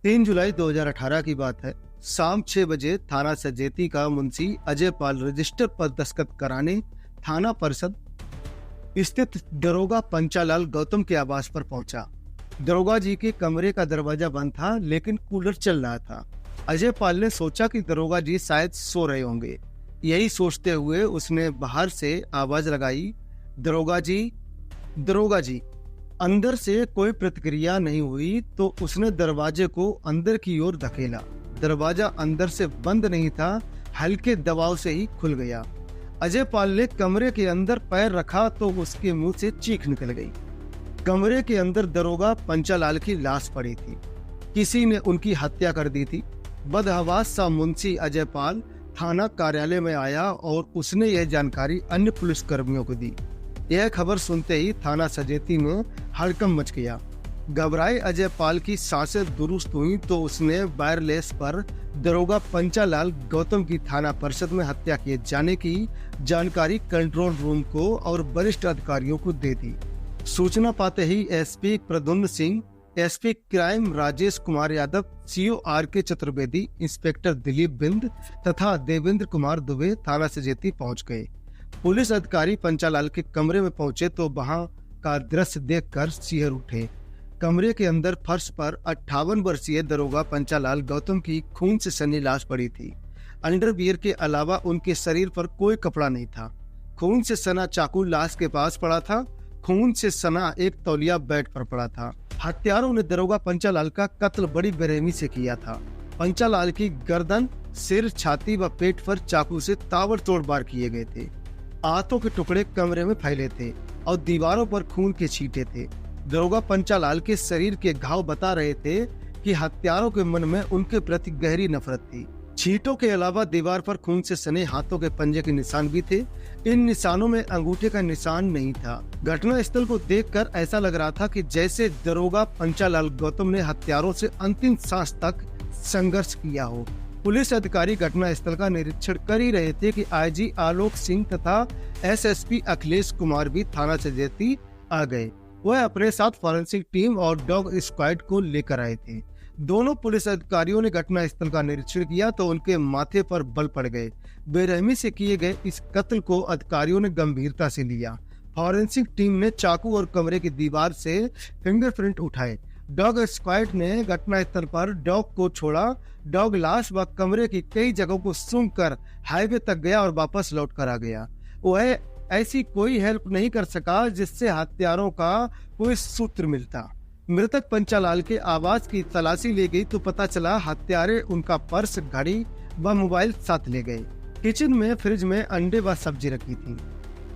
3 जुलाई 2018 की बात है। शाम 6 बजे थाना सजेती का मुंशी अजय पाल रजिस्टर पर दस्तखत कराने थाना परिषद स्थित दरोगा पंचालाल गौतम के आवास पर पहुंचा। दरोगा जी के कमरे का दरवाजा बंद था, लेकिन कूलर चल रहा था। अजय पाल ने सोचा कि दरोगा जी शायद सो रहे होंगे। यही सोचते हुए उसने बाहर से आवाज लगाई, दरोगा जी, दरोगा जी। अंदर से कोई प्रतिक्रिया नहीं हुई तो उसने दरवाजे को अंदर की ओर धकेला। दरवाजा अंदर से बंद नहीं था, हल्के दबाव से ही खुल गया। अजय पाल ने कमरे के अंदर पैर रखा तो उसके मुंह से चीख निकल गई। कमरे के अंदर दरोगा पंचालाल की लाश पड़ी थी। किसी ने उनकी हत्या कर दी थी। बदहवास सा मुंशी अजय पाल थाना कार्यालय में आया और उसने यह जानकारी अन्य पुलिस कर्मियों को दी। यह खबर सुनते ही थाना सजेती में हड़कंप मच गया। घबराए अजय पाल की सांसें दुरुस्त हुई तो उसने वायरलेस पर दरोगा पंचालाल गौतम की थाना परिषद में हत्या किए जाने की जानकारी कंट्रोल रूम को और वरिष्ठ अधिकारियों को दे दी। सूचना पाते ही SP Pradyumna Singh, SP crime Rajesh Kumar Yadav, CO R K. Chaturvedi, inspector Dilip Bind तथा देवेंद्र कुमार दुबे थाना सजेती पहुंच गए। पुलिस अधिकारी पंचालाल के कमरे में पहुंचे तो वहां का दृश्य देखकर सिहर उठे। कमरे के अंदर फर्श पर 58 वर्षीय दरोगा पंचालाल गौतम की खून से सनी लाश पड़ी थी। अंडरवियर के अलावा उनके शरीर पर कोई कपड़ा नहीं था। खून से सना चाकू लाश के पास पड़ा था। खून से सना एक तौलिया बेड पर पड़ा था। हत्यारों ने दरोगा पंचालाल का कत्ल बड़ी बेरहमी से किया था। पंचालाल की गर्दन, सिर, छाती व पेट पर चाकू से ताबड़तोड़ वार किए गए थे। आंतों के टुकड़े कमरे में फैले थे और दीवारों पर खून के छींटे थे। दरोगा पंचालाल के शरीर के घाव बता रहे थे कि हत्यारों के मन में उनके प्रति गहरी नफरत थी। छींटों के अलावा दीवार पर खून से सने हाथों के पंजे के निशान भी थे। इन निशानों में अंगूठे का निशान नहीं था। घटना स्थल को देखकर ऐसा लग रहा था कि जैसे दरोगा पंचालाल गौतम ने हत्यारों से अंतिम सांस तक संघर्ष किया हो। पुलिस अधिकारी घटना स्थल का निरीक्षण कर ही रहे थे कि आईजी आलोक सिंह तथा एसएसपी अखिलेश कुमार भी थाना सजेती आ गए। वह अपने साथ फॉरेंसिक टीम और डॉग स्क्वाड को लेकर आए थे। दोनों पुलिस अधिकारियों ने घटना स्थल का निरीक्षण किया तो उनके माथे पर बल पड़ गए। बेरहमी से किए गए इस कत्ल को अधिकारियों ने गंभीरता से लिया। फॉरेंसिक टीम ने चाकू और कमरे की दीवार से फिंगरप्रिंट उठाए। डॉग स्क्वाड ने घटना स्थल पर डॉग को छोड़ा। डॉग लाश व कमरे की कई जगहों को सूंघकर हाईवे तक गया और वापस लौट कर आ गया। वह ऐसी कोई हेल्प नहीं कर सका जिससे हत्यारों का कोई सूत्र मिलता। मृतक पंचालाल के आवास की तलाशी ली गई तो पता चला हत्यारे उनका पर्स, घड़ी व मोबाइल साथ ले गए। किचन में फ्रिज में अंडे व सब्जी रखी थी।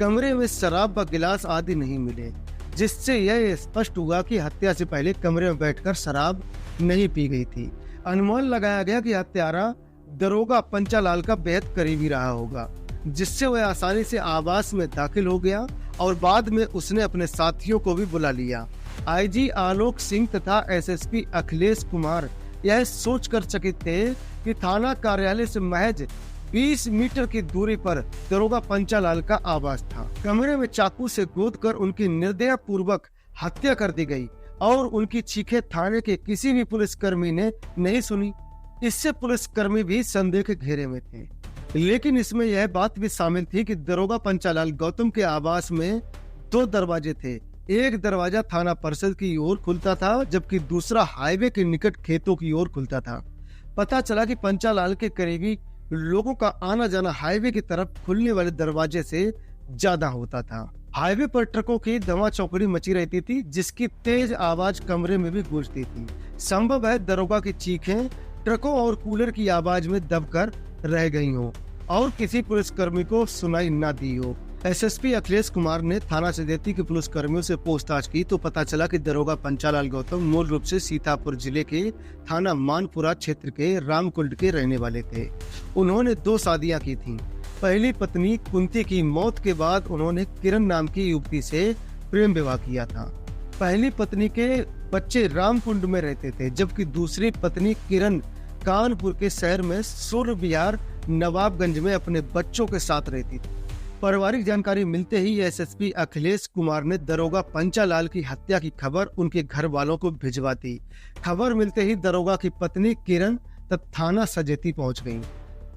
कमरे में शराब व गिलास आदि नहीं मिले, जिससे यह स्पष्ट हुआ कि हत्या से पहले कमरे में बैठकर शराब नहीं पी गई थी। अनुमान लगाया गया कि हत्यारा दरोगा पंचालाल का बेहद करीबी रहा होगा, जिससे वह आसानी से आवास में दाखिल हो गया और बाद में उसने अपने साथियों को भी बुला लिया। आईजी आलोक सिंह तथा एसएसपी अखिलेश कुमार यह सोचकर चकित थे कि थाना कार्यालय से महज 20 मीटर की दूरी पर दरोगा पंचालाल का आवास था। कमरे में चाकू से गोदकर उनकी निर्दय पूर्वक हत्या कर दी गई और उनकी चीखें थाने के किसी भी पुलिसकर्मी ने नहीं सुनी। इससे पुलिसकर्मी भी संदेह के घेरे में थे। लेकिन इसमें यह बात भी शामिल थी कि दरोगा पंचालाल गौतम के आवास में 2 दरवाजे थे। एक दरवाजा थाना परिषद की ओर खुलता था, जबकि दूसरा हाईवे के निकट खेतों की ओर खुलता था। पता चला कि पंचालाल के करीबी लोगों का आना जाना हाईवे की तरफ खुलने वाले दरवाजे से ज्यादा होता था। हाईवे पर ट्रकों की धमा चौकड़ी मची रहती थी, जिसकी तेज आवाज कमरे में भी गूंजती थी। संभव है दरोगा की चीखें ट्रकों और कूलर की आवाज में दबकर रह गई हो और किसी पुलिसकर्मी को सुनाई न दी हो। एसएसपी अखिलेश कुमार ने थाना सजेती के पुलिसकर्मियों से पूछताछ की तो पता चला कि दरोगा पंचालाल गौतम मूल रूप से सीतापुर जिले के थाना मानपुरा क्षेत्र के रामकुंड के रहने वाले थे। उन्होंने 2 शादियां की थीं। पहली पत्नी कुंती की मौत के बाद उन्होंने किरण नाम की युवती से प्रेम विवाह किया था। पहली पत्नी के बच्चे रामकुंड में रहते थे, जबकि दूसरी पत्नी किरण कानपुर के शहर में सूर्य विहार नवाबगंज में अपने बच्चों के साथ रहती थी। पारिवारिक जानकारी मिलते ही एसएसपी अखिलेश कुमार ने दरोगा पंचालाल की हत्या की खबर उनके घर वालों को भिजवा दी। खबर मिलते ही दरोगा की पत्नी किरण तब थाना सजेती पहुंच गईं।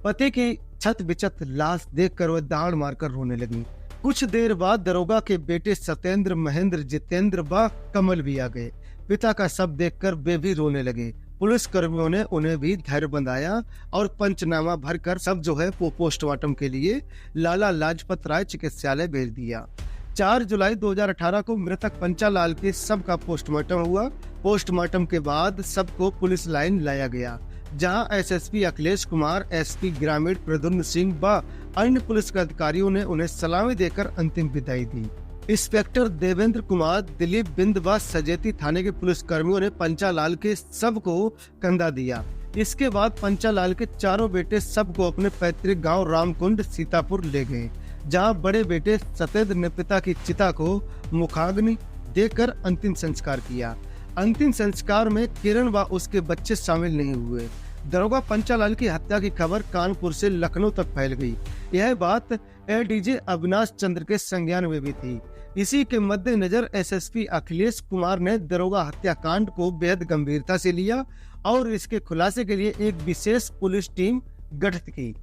पति की छत बिचत लाश देखकर वह दाड़ मारकर रोने लगी। कुछ देर बाद दरोगा के बेटे सत्येंद्र, महेंद्र, जितेंद्र व कमल भी आ गए। पिता का शव देखकर वे भी रोने लगे। पुलिस कर्मियों ने उन्हें भी धैर्य बंधाया और पंचनामा भरकर सब जो है वो पोस्टमार्टम के लिए लाला लाजपत राय चिकित्सालय भेज दिया। 4 जुलाई 2018 को मृतक पंचालाल के शव का पोस्टमार्टम हुआ। पोस्टमार्टम के बाद शव को पुलिस लाइन लाया गया, जहां एसएसपी अखिलेश कुमार, एसपी ग्रामीण प्रद्युम्न सिंह व अन्य पुलिस अधिकारियों ने उन्हें सलामी देकर अंतिम विदाई दी। इंस्पेक्टर देवेंद्र कुमार, दिलीप बिंद व सजेती थाने के पुलिस कर्मियों ने पंचालाल के शव को कंधा दिया। इसके बाद पंचालाल के चारों बेटे शव को अपने पैतृक गांव रामकुंड सीतापुर ले गए, जहां बड़े बेटे सत्येंद्र ने पिता की चिता को मुखाग्नि देकर अंतिम संस्कार किया। अंतिम संस्कार में किरण व उसके बच्चे शामिल नहीं हुए। दरोगा पंचालाल की हत्या की खबर कानपुर से लखनऊ तक फैल गई। यह बात एडीजे अविनाश चंद्र के संज्ञान में भी थी। इसी के मद्देनजर एसएसपी अखिलेश कुमार ने दरोगा हत्याकांड को बेहद गंभीरता से लिया और इसके खुलासे के लिए एक विशेष पुलिस टीम गठित की।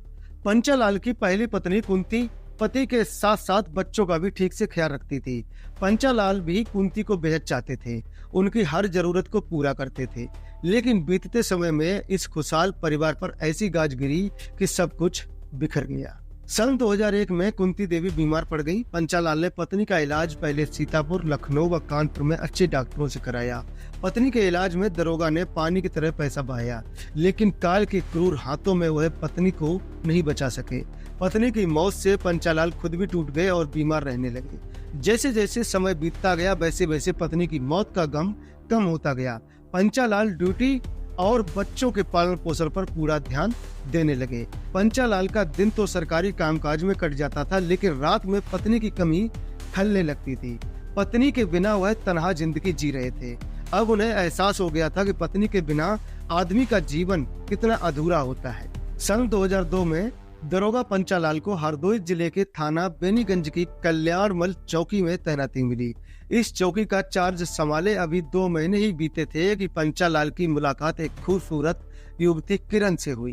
पंचालाल की पहली पत्नी कुंती पति के साथ साथ बच्चों का भी ठीक से ख्याल रखती थी। पंचालाल भी कुंती को बेहद चाहते थे, उनकी हर जरूरत को पूरा करते थे। लेकिन बीतते समय में इस खुशहाल परिवार पर ऐसी गाज गिरी कि सब कुछ बिखर गया। सन 2001 में कुंती देवी बीमार पड़ गई। पंचालाल ने पत्नी का इलाज पहले सीतापुर, लखनऊ व कानपुर में अच्छे डॉक्टरों से कराया। पत्नी के इलाज में दरोगा ने पानी की तरह पैसा बहाया, लेकिन काल के क्रूर हाथों में वह पत्नी को नहीं बचा सके। पत्नी की मौत से पंचालाल खुद भी टूट गए और बीमार रहने लगे। जैसे जैसे समय बीतता गया वैसे वैसे पत्नी की मौत का गम कम होता गया। पंचालाल ड्यूटी और बच्चों के पालन पोषण पर पूरा ध्यान देने लगे। पंचालाल का दिन तो सरकारी कामकाज में कट जाता था, लेकिन रात में पत्नी की कमी खलने लगती थी। पत्नी के बिना वह तन्हा जिंदगी जी रहे थे। अब उन्हें एहसास हो गया था कि पत्नी के बिना आदमी का जीवन कितना अधूरा होता है। सन 2002 में दरोगा पंचालाल को हरदोई जिले के थाना बेनीगंज की कल्याणमल चौकी में तैनाती मिली। इस चौकी का चार्ज संभाले अभी 2 महीने ही बीते थे कि पंचालाल की मुलाकात एक खूबसूरत युवती किरण से हुई।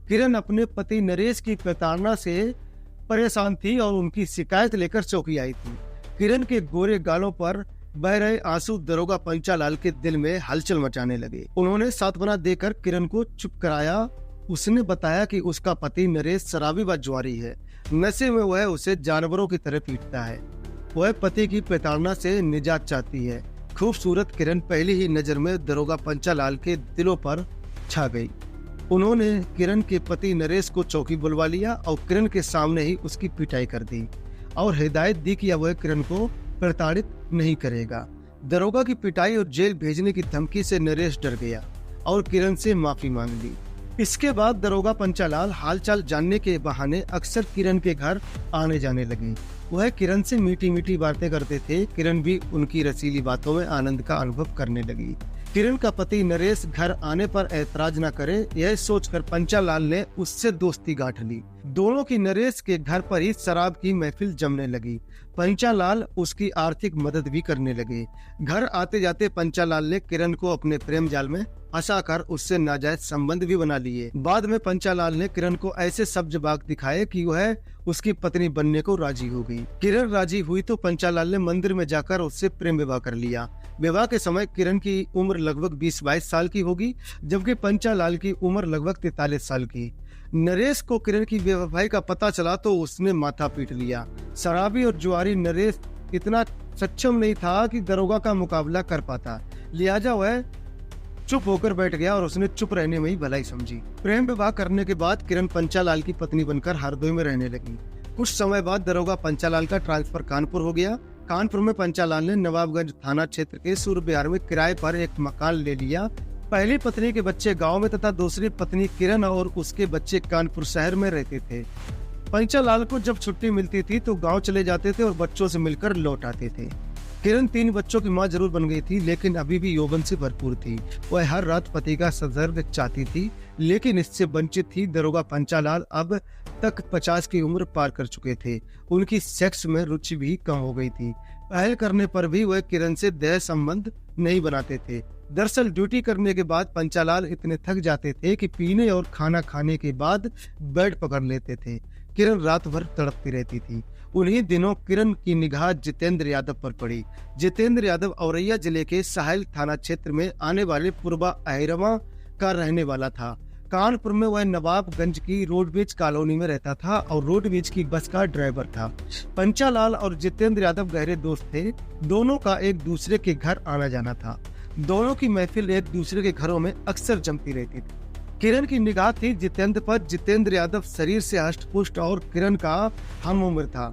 किरण अपने पति नरेश की प्रताड़ना से परेशान थी और उनकी शिकायत लेकर चौकी आई थी। किरण के गोरे गालों पर बह रहे आंसू दरोगा पंचालाल के दिल में हलचल मचाने लगे। उन्होंने सांत्वना देकर किरण को चुप कराया। उसने बताया कि उसका पति नरेश शराबी व जुआरी है। नशे में वह उसे जानवरों की तरह पीटता है। वह पति की प्रताड़ना से निजात चाहती है। खूबसूरत किरण पहली ही नजर में दरोगा पंचालाल के दिलों पर छा गई। उन्होंने किरण के पति नरेश को चौकी बुलवा लिया और किरण के सामने ही उसकी पिटाई कर दी और हिदायत दी कि अब वह किरण को प्रताड़ित नहीं करेगा। दरोगा की पिटाई और जेल भेजने की धमकी से नरेश डर गया और किरण से माफी मांग ली। इसके बाद दरोगा पंचालाल हालचाल जानने के बहाने अक्सर किरण के घर आने जाने लगे। वह किरण से मीठी मीठी बातें करते थे। किरण भी उनकी रसीली बातों में आनंद का अनुभव करने लगी। किरण का पति नरेश घर आने पर ऐतराज न करे, यह सोचकर पंचालाल ने उससे दोस्ती गांठ ली। दोनों की नरेश के घर पर ही शराब की महफिल जमने लगी। पंचालाल उसकी आर्थिक मदद भी करने लगे। घर आते जाते पंचालाल ने किरण को अपने प्रेम जाल में फंसाकर उससे नाजायज संबंध भी बना लिए। बाद में पंचालाल ने किरण को ऐसे सब जवाब दिखाए कि वह उसकी पत्नी बनने को राजी हो गई। किरण राजी हुई तो पंचालाल ने मंदिर में जाकर उससे प्रेम विवाह कर लिया। विवाह के समय किरण की उम्र लगभग 20-22 साल की होगी, जबकि पंचालाल की उम्र लगभग 43 साल की। नरेश को किरण की बेवफाई का पता चला तो उसने माथा पीट लिया। शराबी और जुआरी नरेश इतना सक्षम नहीं था कि दरोगा का मुकाबला कर पाता, लिहाजा वह चुप होकर बैठ गया और उसने चुप रहने में ही भलाई समझी। प्रेम विवाह करने के बाद किरण पंचालाल की पत्नी बनकर हरदोई में रहने लगी। कुछ समय बाद दरोगा पंचालाल का ट्रांसफर कानपुर हो गया। कानपुर में पंचालाल ने नवाबगंज थाना क्षेत्र के सूर्य विहार में किराए पर एक मकान ले लिया। पहली पत्नी के बच्चे गांव में तथा दूसरी पत्नी किरण और उसके बच्चे कानपुर शहर में रहते थे। पंचालाल को जब छुट्टी मिलती थी तो गांव चले जाते थे और बच्चों से मिलकर लौट आते थे। किरण 3 बच्चों की मां जरूर बन गई थी, लेकिन अभी भी यौवन से भरपूर थी। वह हर रात पति का संसर्ग चाहती थी, लेकिन इससे वंचित थी। दरोगा पंचालाल अब तक 50 की उम्र पार कर चुके थे। उनकी सेक्स में रुचि भी कम हो गई थी। पहल करने पर भी वह किरण से देह संबंध नहीं बनाते थे। दरअसल ड्यूटी करने के बाद पंचालाल इतने थक जाते थे कि पीने और खाना खाने के बाद बेड पकड़ लेते थे। किरण रात भर तड़पती रहती थी। उन्हीं दिनों किरण की निगाह जितेंद्र यादव पर पड़ी। जितेंद्र यादव औरैया जिले के साहिल थाना क्षेत्र में आने वाले पूर्वा अहिरवा का रहने वाला था। कानपुर में वह नवाबगंज की रोडवेज कॉलोनी में रहता था और रोडवेज की बस का ड्राइवर था। पंचालाल और जितेंद्र यादव गहरे दोस्त थे। दोनों का एक दूसरे के घर आना जाना था। दोनों की महफिल एक दूसरे के घरों में अक्सर जमती रहती थी। किरण की निगाह थी जितेंद्र पर। जितेंद्र यादव शरीर से हष्ट-पुष्ट और किरण का हम उम्र था।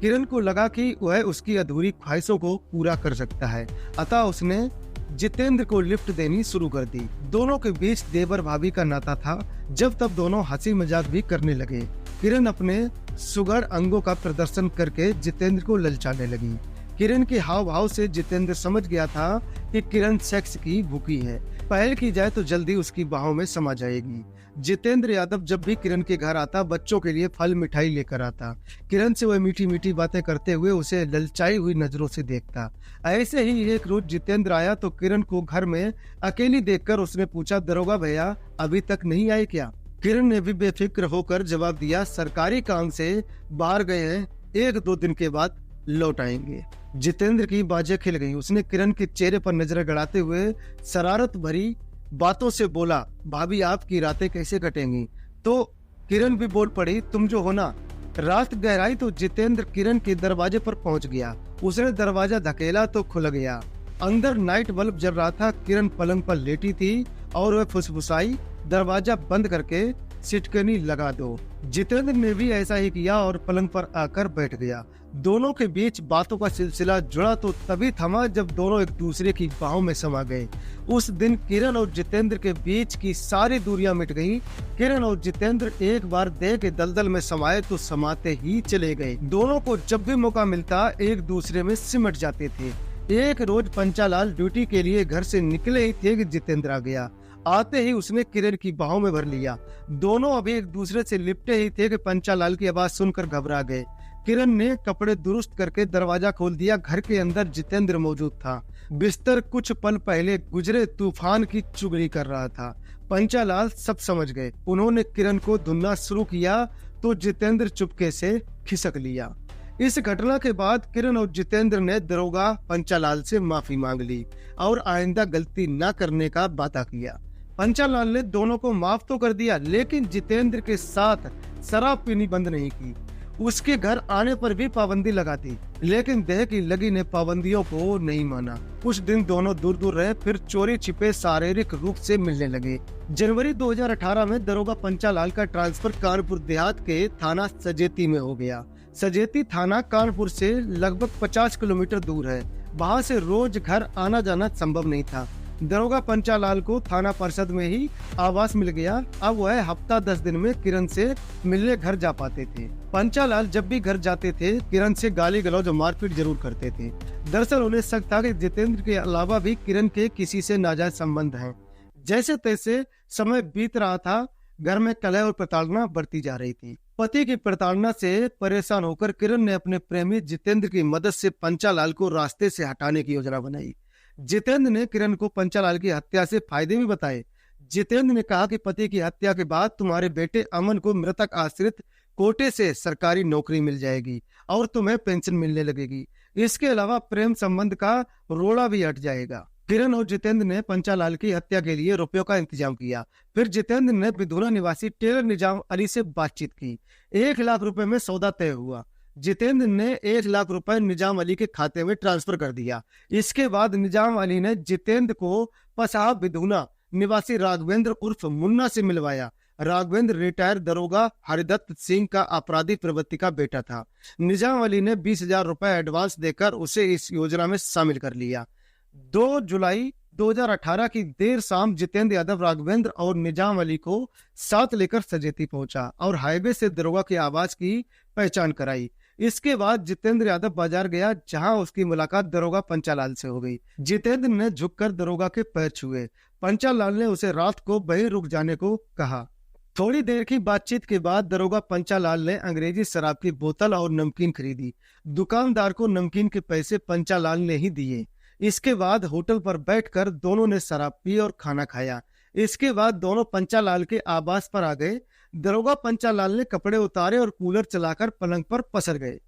किरण को लगा कि वह उसकी अधूरी ख्वाहिशों को पूरा कर सकता है, अतः उसने जितेंद्र को लिफ्ट देनी शुरू कर दी। दोनों के बीच देवर भाभी का नाता था। जब तब दोनों हंसी मजाक भी करने लगे। किरण अपने सुघड़ अंगों का प्रदर्शन करके जितेंद्र को ललचाने लगी। किरण के हाव भाव से जितेंद्र समझ गया था कि किरण सेक्स की भूखी है। पहल की जाए तो जल्दी उसकी बाहों में समा जाएगी। जितेंद्र यादव जब भी किरण के घर आता, बच्चों के लिए फल मिठाई लेकर आता। किरण से वह मीठी मीठी बातें करते हुए उसे ललचाई हुई नजरों से देखता। ऐसे ही एक रोज जितेंद्र आया तो किरण को घर में अकेली देखकर उसने पूछा, दरोगा भैया अभी तक नहीं आए क्या? किरण ने भी बेफिक्र होकर जवाब दिया, सरकारी काम से बाहर गए हैं, 1-2 दिन के बाद लौट आएंगे। जितेंद्र की बाजें खिल गईं। उसने किरण के चेहरे पर नजर गड़ाते हुए शरारत भरी बातों से बोला, भाभी आपकी रातें कैसे कटेंगी? तो किरण भी बोल पड़ी, तुम जो हो ना। रात गहराई तो जितेंद्र किरण के दरवाजे पर पहुंच गया। उसने दरवाजा धकेला तो खुल गया। अंदर नाइट बल्ब जल रहा था। किरण पलंग पर लेटी थी और वह फुसफुसाई, दरवाजा बंद करके सिटकनी लगा दो। जितेंद्र ने भी ऐसा ही किया और पलंग पर आकर बैठ गया। दोनों के बीच बातों का सिलसिला जुड़ा तो तभी थमा जब दोनों एक दूसरे की बाहों में समा गए। उस दिन किरण और जितेंद्र के बीच की सारी दूरियां मिट गईं। किरण और जितेंद्र एक बार देह के दलदल में समाये तो समाते ही चले गए। दोनों को जब भी मौका मिलता एक दूसरे में सिमट जाते थे। एक रोज पंचालाल ड्यूटी के लिए घर से निकले ही थे कि जितेंद्र आ गया। आते ही उसने किरण की बाहों में भर लिया। दोनों अभी एक दूसरे से लिपटे ही थे कि पंचालाल की आवाज सुनकर घबरा गए। किरण ने कपड़े दुरुस्त करके दरवाजा खोल दिया। घर के अंदर जितेंद्र मौजूद था। बिस्तर कुछ पल पहले गुजरे तूफान की चुगली कर रहा था। पंचालाल सब समझ गए। उन्होंने किरण को धुनना शुरू किया तो जितेंद्र चुपके से खिसक लिया। इस घटना के बाद किरण और जितेंद्र ने दरोगा पंचालाल से माफी मांग ली और आइंदा गलती न करने का वादा किया। पंचालाल ने दोनों को माफ तो कर दिया, लेकिन जितेंद्र के साथ शराब पीनी बंद नहीं की। उसके घर आने पर भी पाबंदी लगा दी, लेकिन देह की लगी ने पाबंदियों को नहीं माना। कुछ दिन दोनों दूर दूर रहे, फिर चोरी छिपे शारीरिक रूप से मिलने लगे। जनवरी 2018 में दरोगा पंचालाल का ट्रांसफर कानपुर देहात के थाना सजेती में हो गया। सजेती थाना कानपुर से लगभग 50 किलोमीटर दूर है। वहाँ से रोज घर आना जाना संभव नहीं था। दरोगा पंचालाल को थाना परिषद में ही आवास मिल गया। अब वह हफ्ता 10 दिन में किरण से मिलने घर जा पाते थे। पंचालाल जब भी घर जाते थे किरण से गाली गलौज और मारपीट जरूर करते थे। दरअसल उन्हें शक था कि जितेंद्र के अलावा भी किरण के किसी से नाजायज संबंध हैं। जैसे तैसे समय बीत रहा था, घर में कलह और प्रताड़ना बढ़ती जा रही थी। पति की प्रताड़ना से परेशान होकर किरण ने अपने प्रेमी जितेंद्र की मदद से पंचालाल को रास्ते से हटाने की योजना बनाई। जितेंद्र ने किरण को पंचालाल की हत्या से फायदे भी बताए। जितेंद्र ने कहा कि पति की हत्या के बाद तुम्हारे बेटे अमन को मृतक आश्रित कोटे से सरकारी नौकरी मिल जाएगी और तुम्हें पेंशन मिलने लगेगी। इसके अलावा प्रेम संबंध का रोड़ा भी हट जाएगा। किरण और जितेंद्र ने पंचालाल की हत्या के लिए रुपयों का इंतजाम किया। फिर जितेंद्र ने बिधुरा निवासी टेलर निजाम अली से बातचीत की। 1 लाख रुपए में सौदा तय हुआ। जितेंद्र ने 1 लाख रुपए निजाम अली के खाते में ट्रांसफर कर दिया। इसके बाद निजाम अली ने जितेंद्र को पसाह बिधुना निवासी राघवेंद्र उर्फ मुन्ना से मिलवाया। राघवेंद्र रिटायर दरोगा हरिदत्त सिंह का आपराधिक प्रवृत्ति का बेटा था। निजाम अली ने 20,000 रुपए एडवांस देकर उसे इस योजना में शामिल कर लिया। 2 जुलाई 2018 की देर शाम जितेंद्र यादव राघवेंद्र और निजाम अली को साथ लेकर सजेती पहुंचा और हाईवे से दरोगा की आवाज की पहचान कराई। इसके बाद जितेंद्र यादव बाजार गया, जहां उसकी मुलाकात दरोगा पंचालाल से हो गई। जितेंद्र ने झुककर दरोगा के पैर छुए। पंचालाल ने उसे रात को वहीं रुक जाने को कहा। थोड़ी देर की बातचीत के बाद दरोगा पंचालाल ने अंग्रेजी शराब की बोतल और नमकीन खरीदी। दुकानदार को नमकीन के पैसे पंचालाल ने ही दिए। इसके बाद होटल पर बैठकर दोनों ने शराब पी और खाना खाया। इसके बाद दोनों पंचालाल के आवास पर आ गए। दरोगा पंचालाल ने कपड़े उतारे और कूलर चलाकर पलंग पर पसर गए।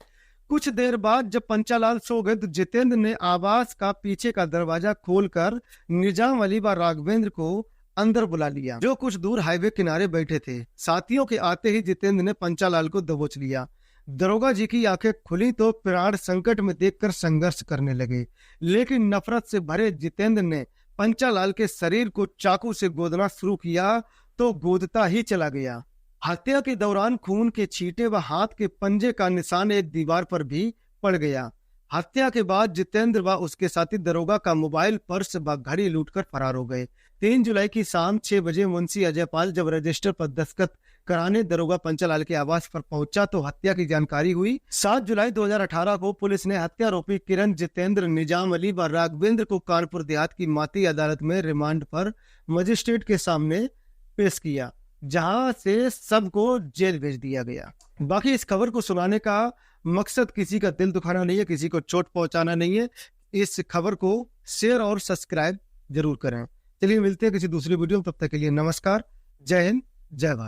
कुछ देर बाद जब पंचालाल सो गए तो जितेंद्र ने आवास का पीछे का दरवाजा खोलकर निजाम अली व राघवेंद्र को अंदर बुला लिया, जो कुछ दूर हाईवे किनारे बैठे थे। साथियों के आते ही जितेंद्र ने पंचालाल को दबोच लिया। दरोगा जी की आंखें खुली तो प्राण संकट में देखकर संघर्ष करने लगे, लेकिन नफरत से भरे जितेंद्र ने पंचालाल के शरीर को चाकू से गोदना शुरू किया तो गोदता ही चला गया। हत्या के दौरान खून के छींटे व हाथ के पंजे का निशान एक दीवार पर भी पड़ गया। हत्या के बाद जितेंद्र व उसके साथी दरोगा का मोबाइल, पर्स व घड़ी लूटकर फरार हो गए। 3 जुलाई की शाम 6 बजे मुंशी अजयपाल जब रजिस्टर पर दस्तखत कराने दरोगा पंचालाल के आवास पर पहुंचा तो हत्या की जानकारी हुई। 7 जुलाई 2018 को पुलिस ने हत्यारोपी किरण, जितेंद्र, निजाम अली व राघवेंद्र को कानपुर देहात की माती अदालत में रिमांड पर मजिस्ट्रेट के सामने पेश किया, जहां से सबको जेल भेज दिया गया। बाकी इस खबर को सुनाने का मकसद किसी का दिल दुखाना नहीं है, किसी को चोट पहुंचाना नहीं है। इस खबर को शेयर और सब्सक्राइब जरूर करें। चलिए मिलते हैं किसी दूसरी वीडियो में, तब तक के लिए नमस्कार, जय हिंद, जय भारत।